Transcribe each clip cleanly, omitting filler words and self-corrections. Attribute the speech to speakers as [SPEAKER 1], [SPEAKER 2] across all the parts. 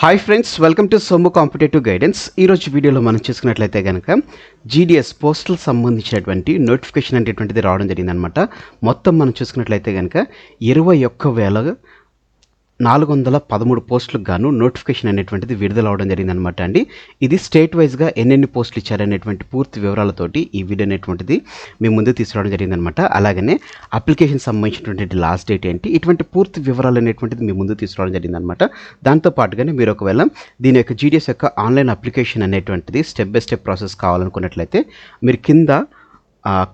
[SPEAKER 1] Hi friends, welcome to Somu competitive guidance. ఈరోజు వీడియోలో మనం చూసుకున్నట్లయితే కనుక జీడిఎస్ పోస్టల్ సంబంధించినటువంటి నోటిఫికేషన్ అనేటువంటిది రావడం జరిగిందనమాట. మొత్తం మనం చూసుకున్నట్లయితే కనుక 21,413 పోస్టులకు గాను నోటిఫికేషన్ అనేటువంటిది విడుదల అవడం జరిగిందనమాట అండి. ఇది స్టేట్ వైజ్గా ఎన్నెన్ని పోస్టులు ఇచ్చారనేటువంటి పూర్తి వివరాలతోటి ఈ వీడియో అనేటువంటిది మీ ముందు తీసుకురావడం జరిగిందనమాట. అలాగనే అప్లికేషన్ సంబంధించినటువంటి లాస్ట్ డేట్ ఏంటి, ఇటువంటి పూర్తి వివరాలు అనేటువంటిది మీ ముందు తీసుకురావడం జరిగిందనమాట. దాంతోపాటుగానే మీరు ఒకవేళ దీని యొక్క జీడిఎస్ యొక్క ఆన్లైన్ అప్లికేషన్ అనేటువంటిది స్టెప్ బై స్టెప్ ప్రాసెస్ కావాలనుకున్నట్లయితే మీరు కింద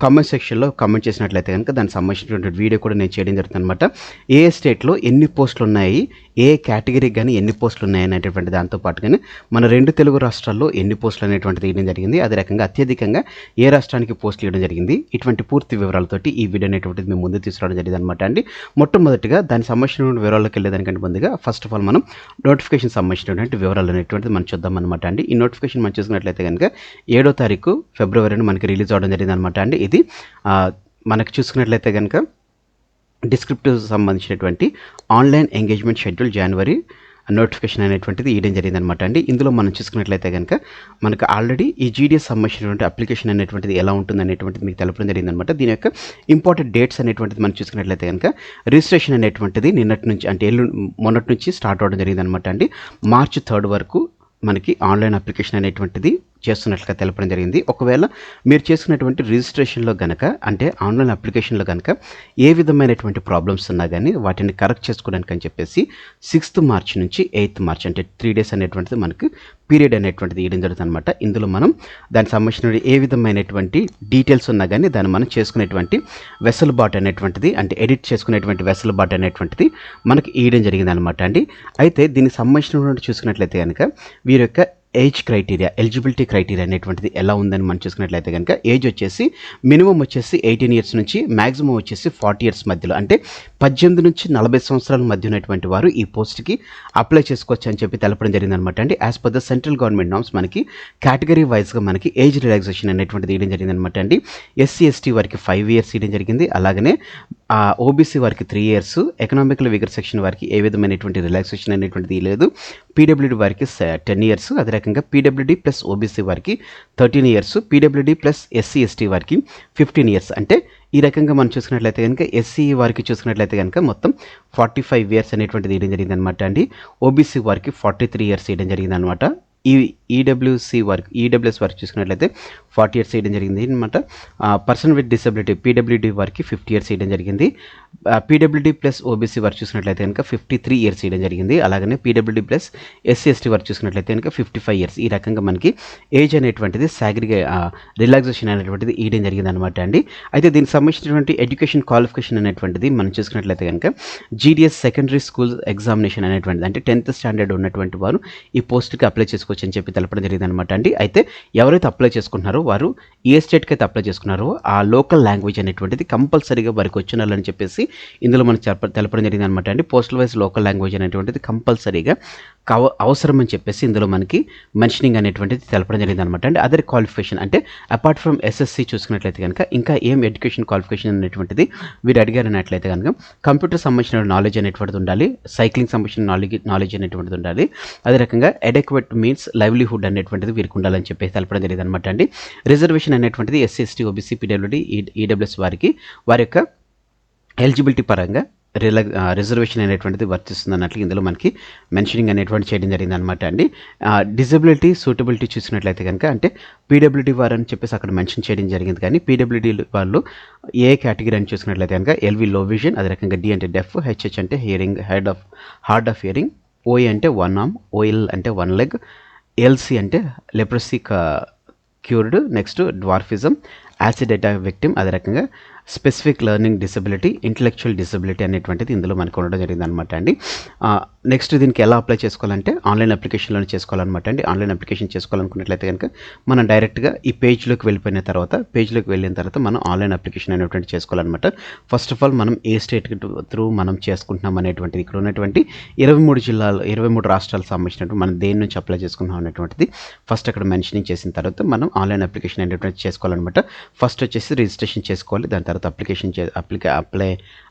[SPEAKER 1] కామెంట్ సెక్షన్లో కామెంట్ చేసినట్లయితే కనుక దానికి సంబంధించినటువంటి వీడియో కూడా నేను చేయడం జరుగుతుంది అనమాట. ఏ స్టేట్లో ఎన్ని పోస్టులు ఉన్నాయి, ఏ కేటగిరీకి కానీ ఎన్ని పోస్టులు ఉన్నాయి అనేటువంటి దాంతోపాటుగానే మన 2 తెలుగు రాష్ట్రాల్లో ఎన్ని పోస్టులు అనేటువంటిది ఇవ్వడం జరిగింది, అదే రకంగా అత్యధికంగా ఏ రాష్ట్రానికి పోస్టులు ఇవ్వడం జరిగింది, ఇటువంటి పూర్తి వివరాలతోటి ఈ వీడియో అనేటువంటిది మేము ముందు తీసుకురావడం జరిగింది అనమాట అండి. మొట్టమొదటిగా దానికి సంబంధించినటువంటి వివరాల్లోకి వెళ్ళేదానికంటే ముందుగా ఫస్ట్ ఆఫ్ ఆల్ మనం నోటిఫికేషన్ సంబంధించినటువంటి వివరాలు అనేటువంటిది మనం చూద్దాం అనమాట అండి. ఈ నోటిఫికేషన్ మనం చూసుకున్నట్లయితే కనుక 7వ తారీఖు ఫిబ్రవరిని మనకి రిలీజ్ అవడం జరిగింది అనమాట అండి. ఇది మనకు చూసుకున్నట్లయితే కనుక డిస్క్రిప్టివ్ సంబంధించినటువంటి ఆన్లైన్ ఎంగేజ్మెంట్ షెడ్యూల్ జనవరి నోటిఫికేషన్ అనేటువంటిది ఇవ్వడం జరిగిందనమాట అండి. ఇందులో మనం చూసుకున్నట్లయితే కనుక మనకు ఆల్రెడీ ఈ జీడిఎస్ సంబంధించినటువంటి అప్లికేషన్ అనేటువంటిది ఎలా ఉంటుంది అనేటువంటిది మీకు తెలపడం జరిగిందనమాట. దీని యొక్క ఇంపార్టెంట్ డేట్స్ అనేటువంటిది మనం చూసుకున్నట్లయితే కనుక రిజిస్ట్రేషన్ అనేటువంటిది నిన్నటి నుంచి అంటే మొన్నటి నుంచి స్టార్ట్ అవ్వడం జరిగిందనమాట అండి. మార్చి 3 వరకు మనకి ఆన్లైన్ అప్లికేషన్ అనేటువంటిది చేస్తున్నట్లుగా తెలపడం జరిగింది. ఒకవేళ మీరు చేసుకున్నటువంటి రిజిస్ట్రేషన్లో కనుక అంటే ఆన్లైన్ అప్లికేషన్లో కనుక ఏ విధమైనటువంటి ప్రాబ్లమ్స్ ఉన్నా కానీ వాటిని కరెక్ట్ చేసుకోవడానికి అని చెప్పేసి 6th మార్చ్ నుంచి 8th మార్చ్ అంటే 3 days అనేటువంటిది మనకి పీరియడ్ అనేటువంటిది ఇవ్వడం జరుగుతుంది అనమాట. ఇందులో మనం దానికి సంబంధించిన ఏ విధమైనటువంటి డీటెయిల్స్ ఉన్నా కానీ దాన్ని మనం చేసుకునేటువంటి వెసులుబాటు అనేటువంటిది అంటే ఎడిట్ చేసుకునేటువంటి వెసులుబాటు అనేటువంటిది మనకి ఇవ్వడం జరిగింది అనమాట అండి. అయితే దీనికి సంబంధించినటువంటి చూసుకున్నట్లయితే కనుక వీరి యొక్క ఏజ్ క్రైటీరియా, ఎలిజిబిలిటీ క్రైటీరియా అనేటువంటిది ఎలా ఉందని మనం చూసుకున్నట్లయితే కనుక ఏజ్ వచ్చేసి మినిమం వచ్చేసి 18 years నుంచి మ్యాక్సిమం వచ్చేసి 40 years మధ్యలో అంటే 18 నుంచి 40 సంవత్సరాల మధ్య ఉన్నటువంటి వారు ఈ పోస్ట్కి అప్లై చేసుకోవచ్చు అని చెప్పి తెలపడం జరిగిందనమాట అండి. As per the central government norms మనకి కేటగిరీ వైజ్గా మనకి ఏజ్ రిలాక్సేషన్ అనేటువంటిది ఇవ్వడం జరిగిందనమాట అండి. SC ST వారికి 5 years ఇవ్వడం జరిగింది. అలాగనే OBC వారికి 3 years, ఎకనామికల్ వీకర్ సెక్షన్ వారికి ఏ విధమైనటువంటి రిలాక్సేషన్ అనేటువంటిది లేదు. PWD వారికి 10 years, అదే రకంగా PWD ప్లస్ OBC వారికి 13 years, PWD plus SC ST వారికి 15 years. అంటే ఈ రకంగా మనం చూసుకున్నట్లయితే కనుక SC వారికి చూసుకున్నట్లయితే కనుక మొత్తం 45 years అనేటువంటిది ఇవ్వడం జరిగింది అనమాట అండి. OBC వారికి 43 years ఇవ్వడం జరిగింది అనమాట. EWS వారికి చూసుకున్నట్లయితే 40 years ఇవ్వడం జరిగింది అనమాట. పర్సన్ విత్ డిసబిలిటీ PWD వారికి 50 years ఇవ్వడం జరిగింది. PWD ప్లస్ OBC వారికి చూసుకున్నట్లయితే కనుక 53 years ఇవ్వడం జరిగింది. అలాగనే PWD ప్లస్ SC ST వారికి చూసుకున్నట్లయితే కనుక 55 years. ఈ రకంగా మనకి ఏజ్ అనేటువంటిది రిలాక్సేషన్ అనేటువంటిది ఇవ్వడం జరిగింది అనమాట అండి. అయితే దీనికి సంబంధించినటువంటి ఎడ్యుకేషన్ క్వాలిఫికేషన్ అనేటువంటిది మనం చూసుకున్నట్లయితే కనుక GDS సెకండరీ స్కూల్ ఎగ్జామినేషన్ అనేటువంటిది అంటే 10th standard ఉన్నటువంటి వారు ఈ పోస్ట్కి అప్లై చేసుకోవచ్చు అని చెప్పి తెలపడం జరిగింది అనమాట అండి. అయితే ఎవరైతే అప్లై చేసుకుంటున్నారో వారు ఏ స్టేట్కి అయితే అప్లై చేసుకున్నారో ఆ లోకల్ లాంగ్వేజ్ అనేటువంటిది కంపల్సరీగా వారికి వచ్చినాలని చెప్పేసి ఇందులో మనకు తెలపడం జరిగింది అనమాట అండి. పోస్టల్ వైజ్ లోకల్ లాంగ్వేజ్ అనేటువంటిది కంపల్సరీగా అవసరం అని చెప్పేసి ఇందులో మనకి మెన్షనింగ్ అనేటువంటిది తెలపడం జరిగింది అనమాట అండి. అదర్ క్వాలిఫికేషన్ అంటే అపార్ట్ ఫ్రమ్ SSC చూసుకున్నట్లయితే కనుక ఇంకా ఏం ఎడ్యుకేషన్ క్వాలిఫికేషన్ అనేటువంటిది వీరు అడిగారు అన్నట్లయితే కనుక కంప్యూటర్ సంబంధించిన నాలెడ్జ్ అనేటువంటిది ఉండాలి, సైక్లింగ్ సంబంధించిన నాలెడ్జ్ అనేటువంటిది ఉండాలి, అదే రకంగా అడెక్వేట్ మీన్స్ లైవ్లీహుడ్ అనేటువంటిది వీరికి ఉండాలని చెప్పేసి తెలపడం జరిగింది అనమాట అండి. రిజర్వేషన్ అనేటువంటిది SC ST OBC PWD EWS వారికి వారి యొక్క ఎలిజిబిలిటీ పరంగా రిజర్వేషన్ అనేటువంటిది వర్తిస్తుంది అన్నట్లు ఇందులో మనకి మెన్షనింగ్ అనేటువంటి చేయడం జరిగింది అనమాట అండి. డిజబిలిటీ సూటబిలిటీ చూసినట్లయితే కనుక అంటే PWD వారు అని చెప్పేసి అక్కడ మెన్షన్ చేయడం జరిగింది. కానీ PWD వాళ్ళు ఏ కేటగిరీ అని చూసుకున్నట్లయితే కనుక LV లో విజన్, అదే రకంగా D అంటే డెఫ్, HH అంటే hearing hard of hearing, OA అంటే 1 arm, OL అంటే 1 leg, LC అంటే leprosy cured, next dwarfism, acid attack victim, అదే రకంగా specific learning disability, intellectual disability అనేటువంటిది ఇందులో మనకు ఉండడం జరిగింది అనమాట అండి. నెక్స్ట్ దీనికి ఎలా అప్లై చేసుకోవాలంటే ఆన్లైన్ అప్లికేషన్లోనే చేసుకోవాలన్నమాట అండి. ఆన్లైన్ అప్లికేషన్ చేసుకోవాలనుకున్నట్లయితే కనుక మనం డైరెక్ట్గా ఈ పేజ్లోకి వెళ్ళిన తర్వాత మనం ఆన్లైన్ అప్లికేషన్ అనేటువంటి చేసుకోవాలన్నమాట. ఫస్ట్ ఆఫ్ ఆల్ మనం ఏ స్టేట్ త్రూ మనం చేసుకుంటున్నాం అనేటువంటిది ఇక్కడ ఉన్నటువంటి 23 రాష్ట్రాలకు సంబంధించినటువంటి మనం దేని నుంచి అప్లై చేసుకుంటున్నాం అనేటువంటిది ఫస్ట్ అక్కడ మెన్షనింగ్ చేసిన తర్వాత మనం ఆన్లైన్ అప్లికేషన్ అనేటువంటి చేసుకోవాలన్నమాట. ఫస్ట్ వచ్చేసి రిజిస్ట్రేషన్ చేసుకోవాలి, దాని తర్వాత తర్వాత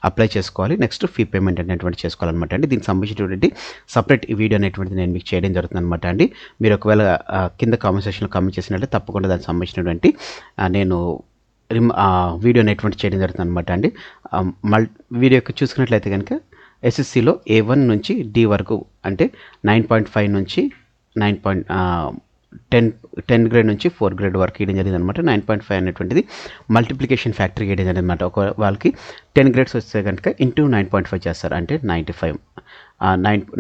[SPEAKER 1] అప్లై చేసుకోవాలి. నెక్స్ట్ ఫీ పేమెంట్ అనేటువంటి చేసుకోవాలన్నమాట అండి. దీనికి సంబంధించినటువంటి సపరేట్ వీడియో అనేటువంటిది నేను మీకు చేయడం జరుగుతుంది అనమాట అండి. మీరు ఒకవేళ కింద కామెంట్ సెక్షన్లో కామెంట్ చేసినట్లయితే తప్పకుండా దానికి సంబంధించినటువంటి నేను వీడియో అనేటువంటి చేయడం జరుగుతుంది అనమాట అండి. వీడియో చూసుకున్నట్లయితే కనుక ఎస్ఎస్సిలో A1 నుంచి D వరకు అంటే 9.5 నుంచి 10 గ్రేడ్ నుంచి 4 గ్రేడ్ వరకు ఇవ్వడం జరిగింది అనమాట. 9.5 అనేటువంటిది మల్టిప్లికేషన్ ఫ్యాక్టరీ ఇవ్వడం జరిగింది అనమాట. ఒక వాళ్ళకి 10 గ్రేడ్స్ వస్తే కనుక ఇంటూ 9.5 చేస్తారు, అంటే 95.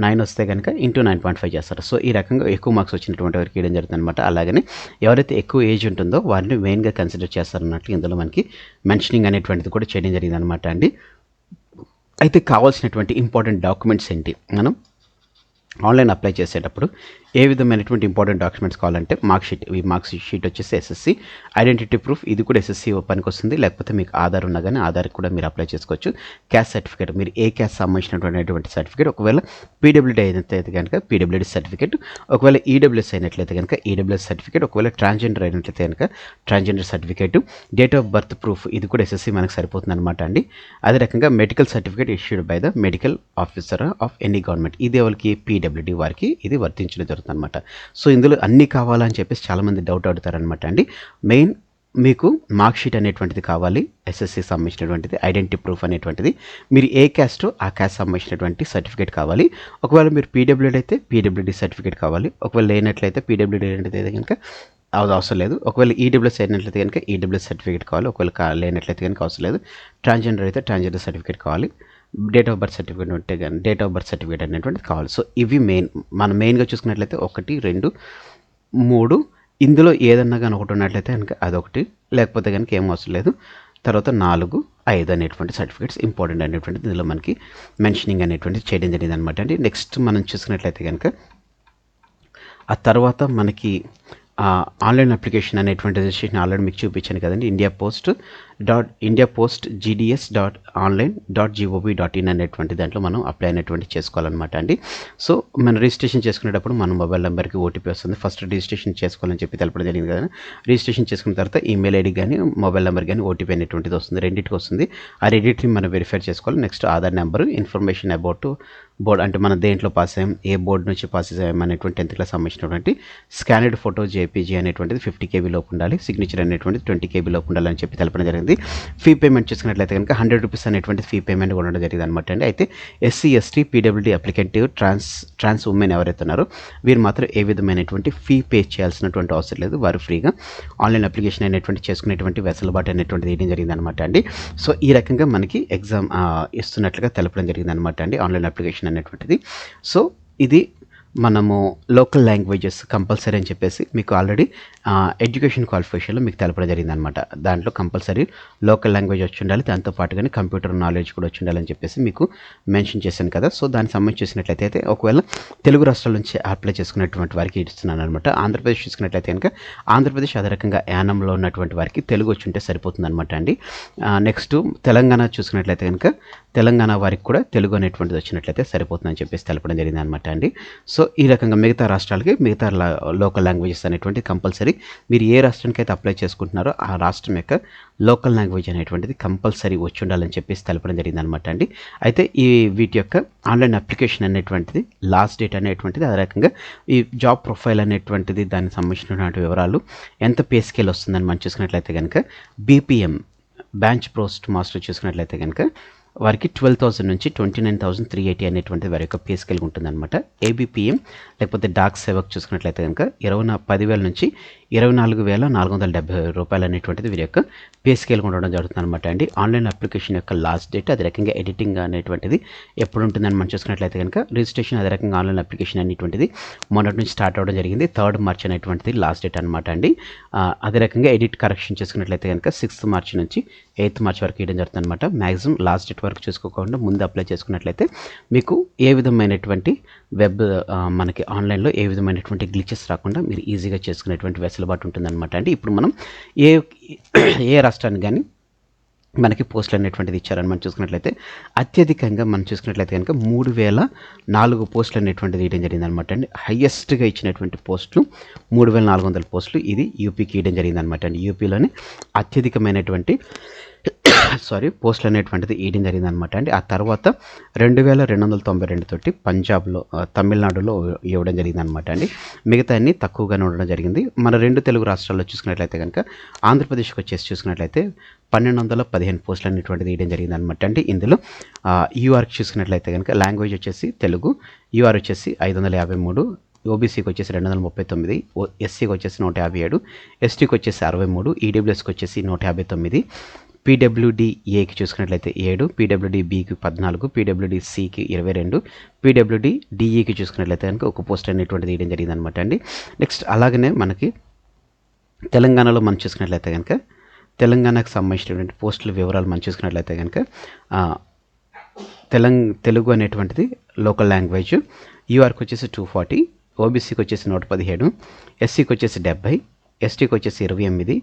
[SPEAKER 1] 9 వస్తే కనుక ఇంటూ 9.5 చేస్తారు. సో ఈ రకంగా ఎక్కువ మార్క్స్ వచ్చినటువంటి వారికి ఇవ్వడం జరుగుతుంది అనమాట. అలాగని ఎవరైతే ఎక్కువ ఏజ్ ఉంటుందో వారిని మెయిన్గా కన్సిడర్ చేస్తారన్నట్లు ఇందులో మనకి మెన్షనింగ్ అనేటువంటిది కూడా చేయడం జరిగింది అనమాట అండి. అయితే కావాల్సినటువంటి ఇంపార్టెంట్ డాక్యుమెంట్స్ ఏంటి, మనం ఆన్లైన్ అప్లై చేసేటప్పుడు ఏ విధమైనటువంటి ఇంపార్టెంట్ డాక్యుమెంట్స్ కావాలంటే మార్క్ షీట్ వచ్చేసి ఎస్ఎస్సి ఐడెంటిటీ ప్రూఫ్, ఇది కూడా ఎస్ఎస్సి పనికి వస్తుంది. లేకపోతే మీకు ఆధార్ ఉన్నా కానీ ఆధార్కి కూడా మీరు అప్లై చేసుకోవచ్చు. క్యాస్ట్ సర్టిఫికేట్, మీరు ఏ క్యాస్ట్ సంబంధించినటువంటి సర్టిఫికేట్, ఒకవేళ పీడబ్ల్యూడీ అయినట్లయితే కనుక పీడబ్ల్యూడీ సర్టిఫికేట్, ఒకవేళ ఈడబ్ల్యూఎస్ అయినట్లయితే కనుక ఈడబ్ల్యూఎస్ సర్టిఫికేట్, ఒకవేళ ట్రాన్స్జెండర్ అయినట్లయితే కనుక transgender certificate, date of birth proof, ఇది కూడా ఎస్ఎస్సి మనకు సరిపోతుంది అనమాట అండి. అదే రకంగా medical certificate issued by the medical officer of any government, ఇది ఎవరికి పీడబ్ల్యూడీ వారికి ఇది వర్తించడం జరుగుతుంది అనమాట. సో ఇందులో అన్నీ కావాలని చెప్పేసి చాలామంది డౌట్ అడుగుతారనమాట అండి. మెయిన్ మీకు మార్క్ షీట్ అనేటువంటిది కావాలి, ఎస్ఎస్సి సంబంధించినటువంటిది, ఐడెంటిటీ ప్రూఫ్ అనేటువంటిది, మీరు ఏ క్యాస్ట్ ఆ క్యాస్ట్ సంబంధించినటువంటి సర్టిఫికేట్ కావాలి. ఒకవేళ మీరు పీడబ్ల్యూడీ అయితే పీడబ్ల్యూడీ సర్టిఫికేట్ కావాలి. ఒకవేళ లేనట్లయితే పీడబ్ల్యూడీ అయితే కనుక అవసరం లేదు. ఒకవేళ ఈడబ్ల్యూఎస్ అయినట్లయితే కనుక ఈడబ్ల్యూఎస్ సర్టిఫికేట్ కావాలి. ఒకవేళ లేనట్లయితే కనుక అవసరం లేదు. ట్రాన్స్జెండర్ అయితే ట్రాన్స్జెండర్ సర్టిఫికేట్ కావాలి. డేట్ ఆఫ్ బర్త్ సర్టిఫికేట్ ఉంటే కానీ డేట్ ఆఫ్ బర్త్ సర్టిఫికేట్ అనేటువంటిది కావాలి. సో ఇవి మనం మెయిన్గా చూసుకున్నట్లయితే 1, 2, 3 ఇందులో ఏదన్నా కానీ ఒకటి ఉన్నట్లయితే కనుక అదొకటి, లేకపోతే కనుక ఏం అవసరం లేదు. తర్వాత 4, 5 అనేటువంటి సర్టిఫికేట్స్ ఇంపార్టెంట్ అనేటువంటిది ఇందులో మనకి మెన్షనింగ్ అనేటువంటిది చేయడం జరిగింది అనమాట అండి. నెక్స్ట్ మనం చూసుకున్నట్లయితే కనుక ఆ తర్వాత మనకి ఆన్లైన్ అప్లికేషన్ అనేటువంటి రిజిస్ట్రేషన్ ఆల్రెడీ మీకు చూపించాను కదండి. indiapost.gds.online.gov.in అనేటువంటి దాంట్లో మనం అప్లై అనేటువంటి చేసుకోవాలన్నమాట అండి. సో మనం రిజిస్ట్రేషన్ చేసుకునేటప్పుడు మన మొబైల్ నెంబర్కి ఓటీపీ వస్తుంది. ఫస్ట్ రిజిస్ట్రేషన్ చేసుకోవాలని చెప్పి తెలపడం జరిగింది కదా. రిజిస్ట్రేషన్ చేసుకున్న తర్వాత ఈమెయిల్ ఐడి కానీ మొబైల్ నెంబర్ కానీ ఓటీపీ అనేటువంటిది వస్తుంది, రెండింటికి వస్తుంది. ఆ రెండింటిని మనం వెరిఫై చేసుకోవాలి. Next Aadhaar number, information about board, అంటే మన దేంట్లో పాస్ అయ్యాం, ఏ బోర్డు నుంచి పాస్ అయ్యాం అనేటువంటి 10th క్లాస్ సంబంధించినటువంటి స్కానెడ్ ఫోటో జేపీజీ అనేటువంటిది 50 KB లోపు ఉండాలి. సిగ్నేచర్ అనేటువంటిది 20 KB లోపు ఉండాలని చెప్పి తెలపడం జరిగింది. ఫీ పేమెంట్ చేసుకున్నట్లయితే కనుక 100 రూపీస్ అనేటువంటి ఫీ పేమెంట్ కూడా ఉండడం జరిగింది అనమాట అండి. అయితే SC, ST, PWD applicant, trans women ఎవరైతే ఉన్నారో వీరు మాత్రం ఏ విధమైనటువంటి ఫీ పే చేయాల్సినటువంటి అవసరం లేదు. వారు ఫ్రీగా ఆన్లైన్ అప్లికేషన్ అనేటువంటి చేసుకునేటువంటి వెసులుబాటు అనేటువంటిది వేయడం జరిగింది అనమాట అండి. సో ఈ రకంగా మనకి ఎగ్జామ్ ఇస్తున్నట్లుగా తెలపడం జరిగింది అనమాట అండి ఆన్లైన్ అప్లికేషన్ అనేటువంటిది. సో ఇది మనము లోకల్ లాంగ్వేజెస్ కంపల్సరీ అని చెప్పేసి మీకు ఆల్రెడీ ఎడ్యుకేషన్ క్వాలిఫికేషన్లో మీకు తెలపడం జరిగింది అనమాట. దాంట్లో కంపల్సరీ లోకల్ లాంగ్వేజ్ వచ్చి ఉండాలి, దాంతో పాటుగానే కంప్యూటర్ నాలెడ్జ్ కూడా వచ్చి ఉండాలని చెప్పేసి మీకు మెన్షన్ చేశాను కదా. సో దానికి సంబంధించి చూసినట్లయితే ఒకవేళ తెలుగు రాష్ట్రాల నుంచి అప్లై చేసుకున్నటువంటి వారికి ఇస్తున్నాను అనమాట. ఆంధ్రప్రదేశ్ చూసుకున్నట్లయితే కనుక ఆంధ్రప్రదేశ్ అదే రకంగా యానంలో ఉన్నటువంటి వారికి తెలుగు వచ్చి ఉంటే సరిపోతుంది అనమాట అండి. నెక్స్ట్ తెలంగాణ చూసుకున్నట్లయితే కనుక తెలంగాణ వారికి కూడా తెలుగు అనేటువంటిది వచ్చినట్లయితే సరిపోతుందని చెప్పేసి తెలపడం జరిగింది అనమాట అండి. సో ఈ రకంగా మిగతా రాష్ట్రాలకి మిగతా లోకల్ లాంగ్వేజెస్ అనేటువంటి కంపల్సరీ మీరు ఏ రాష్ట్రానికి అయితే అప్లై చేసుకుంటున్నారో ఆ రాష్ట్రం యొక్క లోకల్ లాంగ్వేజ్ అనేటువంటిది కంపల్సరీ వచ్చి ఉండాలని చెప్పేసి తెలపడం జరిగింది అనమాట అండి. అయితే వీటి యొక్క ఆన్లైన్ అప్లికేషన్ అనేటువంటిది లాస్ట్ డేట్ అనేటువంటిది, అదే రకంగా ఈ జాబ్ ప్రొఫైల్ అనేటువంటిది దానికి సంబంధించినటువంటి వివరాలు, ఎంత పే స్కేల్ వస్తుందని మనం చూసుకున్నట్లయితే కనుక BPM బ్రాంచ్ పోస్ట్ మాస్టర్ చూసుకున్నట్లయితే కనుక వారికి 12,000 నుంచి 29,380 అనేటువంటి వారి యొక్క పే స్కేల్ ఉంటుందన్నమాట. ABPM లేకపోతే డాక్ సేవక్ చూసుకున్నట్లయితే కనుక 10,000 నుంచి 24,470 రూపాయలు అనేటువంటిది వీరి యొక్క పే స్కేల్ ఉండడం జరుగుతుంది అనమాట అండి. ఆన్లైన్ అప్లికేషన్ యొక్క లాస్ట్ డేట్, అదే రకంగా ఎడిటింగ్ అనేటువంటిది ఎప్పుడు ఉంటుందని మనం చూసుకున్నట్లయితే కనుక రిజిస్ట్రేషన్ అదే రకంగా ఆన్లైన్ అప్లికేషన్ అనేటువంటిది మొన్నటి నుంచి స్టార్ట్ అవ్వడం జరిగింది. 3rd March అనేటువంటిది లాస్ట్ డేట్ అనమాట అండి. అదే రకంగా ఎడిట్ కరెక్షన్ చేసుకున్నట్లయితే కనుక 6th March నుంచి 8th March వరకు ఇవ్వడం జరుగుతుంది అనమాట. మ్యాక్సిమం లాస్ట్ డేట్ వరకు చూసుకోకుండా ముందు అప్లై చేసుకున్నట్లయితే మీకు ఏ విధమైనటువంటి వెబ్ మనకి ఆన్లైన్లో ఏ విధమైనటువంటి గ్లిచెస్ రాకుండా మీరు ఈజీగా చేసుకునేటువంటి వెసులుబాటు ఉంటుందన్నమాట అండి. ఇప్పుడు మనం ఏ రాష్ట్రానికి కానీ మనకి పోస్టులు అనేటువంటిది ఇచ్చారని మనం చూసుకున్నట్లయితే అత్యధికంగా మనం చూసుకున్నట్లయితే కనుక 3,004 పోస్టులు అనేటువంటిది ఇవ్వడం జరిగింది అనమాట అండి. హయ్యెస్ట్గా ఇచ్చినటువంటి పోస్టులు 3,400 పోస్టులు ఇది యూపీకి ఇవ్వడం జరిగింది అనమాట అండి. యూపీలోనే అత్యధికమైనటువంటి పోస్టులు అనేటువంటిది ఇవ్వడం జరిగింది అనమాట అండి. ఆ తర్వాత 2292 తోటి పంజాబ్లో తమిళనాడులో ఇవ్వడం జరిగింది అనమాట అండి. మిగతా అన్ని తక్కువగానే ఉండడం జరిగింది. మన 2 తెలుగు రాష్ట్రాల్లో చూసుకున్నట్లయితే కనుక ఆంధ్రప్రదేశ్కి వచ్చేసి చూసుకున్నట్లయితే 1215 పోస్టులు అనేటువంటిది ఇవ్వడం జరిగింది అనమాట అండి. ఇందులో యూఆర్కి చూసుకున్నట్లయితే కనుక లాంగ్వేజ్ వచ్చేసి తెలుగు, యూఆర్ వచ్చేసి 553, ఓబీసీకి వచ్చేసి 239, ఎస్సీకి వచ్చేసి 157, ఎస్టీకి వచ్చేసి 63, ఈడబ్ల్యూఎస్కి వచ్చేసి 159, పీడబ్ల్యూడీఏకి చూసుకున్నట్లయితే 7, పీడబ్ల్యూడీబీకి 14, పీడబ్ల్యూడీసీకి 22, పీడబ్ల్యూడీఈకి చూసుకున్నట్లయితే కనుక ఒక పోస్ట్ అనేటువంటిది ఇవ్వడం జరిగింది అనమాట అండి. నెక్స్ట్ అలాగనే మనకి తెలంగాణలో మనం చూసుకున్నట్లయితే కనుక తెలంగాణకు సంబంధించినటువంటి పోస్టుల వివరాలు మనం చూసుకున్నట్లయితే కనుక తెలుగు అనేటువంటిది లోకల్ లాంగ్వేజ్, యూఆర్కి వచ్చేసి 240, ఓబీసీకి వచ్చేసి 117, ఎస్సీకి వచ్చేసి 70, ఎస్టీకి వచ్చేసి 28,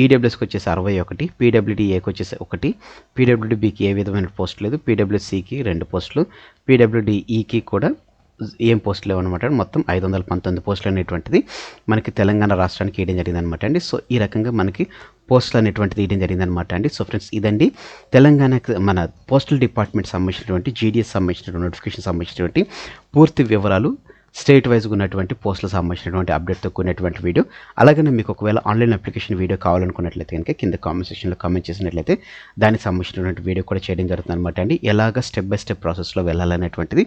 [SPEAKER 1] ఈడబ్ల్యూఎస్కి వచ్చేసి 61, పీడబ్ల్యూడీఏకి వచ్చేసి 1, పీడబ్ల్యూడీబీకి ఏ విధమైన పోస్ట్ లేదు, పీడబ్ల్యూసీకి 2 పోస్టులు, పీడబ్ల్యూడీఈకి కూడా ఏం పోస్టులు లేవన్నమాట. మొత్తం 519 పోస్టులు అనేటువంటిది మనకి తెలంగాణ రాష్ట్రానికి ఇవ్వడం జరిగింది అనమాట అండి. సో ఈ రకంగా మనకి పోస్టులు అనేటువంటిది ఇవ్వడం జరిగింది అనమాట అండి. సో ఫ్రెండ్స్ ఇదండి తెలంగాణకి మన పోస్టల్ డిపార్ట్మెంట్ సంబంధించినటువంటి జీడీఎస్ సంబంధించినటువంటి నోటిఫికేషన్ సంబంధించినటువంటి పూర్తి వివరాలు, స్టేట్ వైజ్గా ఉన్నటువంటి పోస్టులకు సంబంధించినటువంటి అప్డేట్తో కూడినటువంటి వీడియో. అలాగే మీకు ఒకవేళ ఆన్లైన్ అప్లికేషన్ వీడియో కావాలనుకున్నట్లయితే కనుక కింద కామెంట్ సెక్షన్లో కామెంట్ చేసినట్లయితే దానికి సంబంధించినటువంటి వీడియో కూడా చేయడం జరుగుతుంది అనమాట అండి. ఎలాగ స్టెప్ బై స్టెప్ ప్రాసెస్లో వెళ్ళాలనేటువంటిది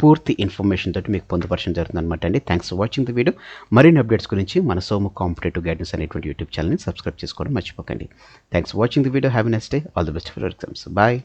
[SPEAKER 1] పూర్తి ఇన్ఫర్మేషన్ తోటి మీకు పొందుపరచడం జరుగుతుంది అనమాట అండి. Thanks for watching the video. మరిన్ని అప్డేట్స్ గురించి మన సోము కాంపిటేటివ్ గైడెన్స్ అనేటువంటి యూట్యూబ్ ఛానల్ని సబ్స్క్రైబ్ చేసుకోవడం మర్చిపోకండి. Thanks for watching the video. Have a nice day. All the best for your exams. Bye.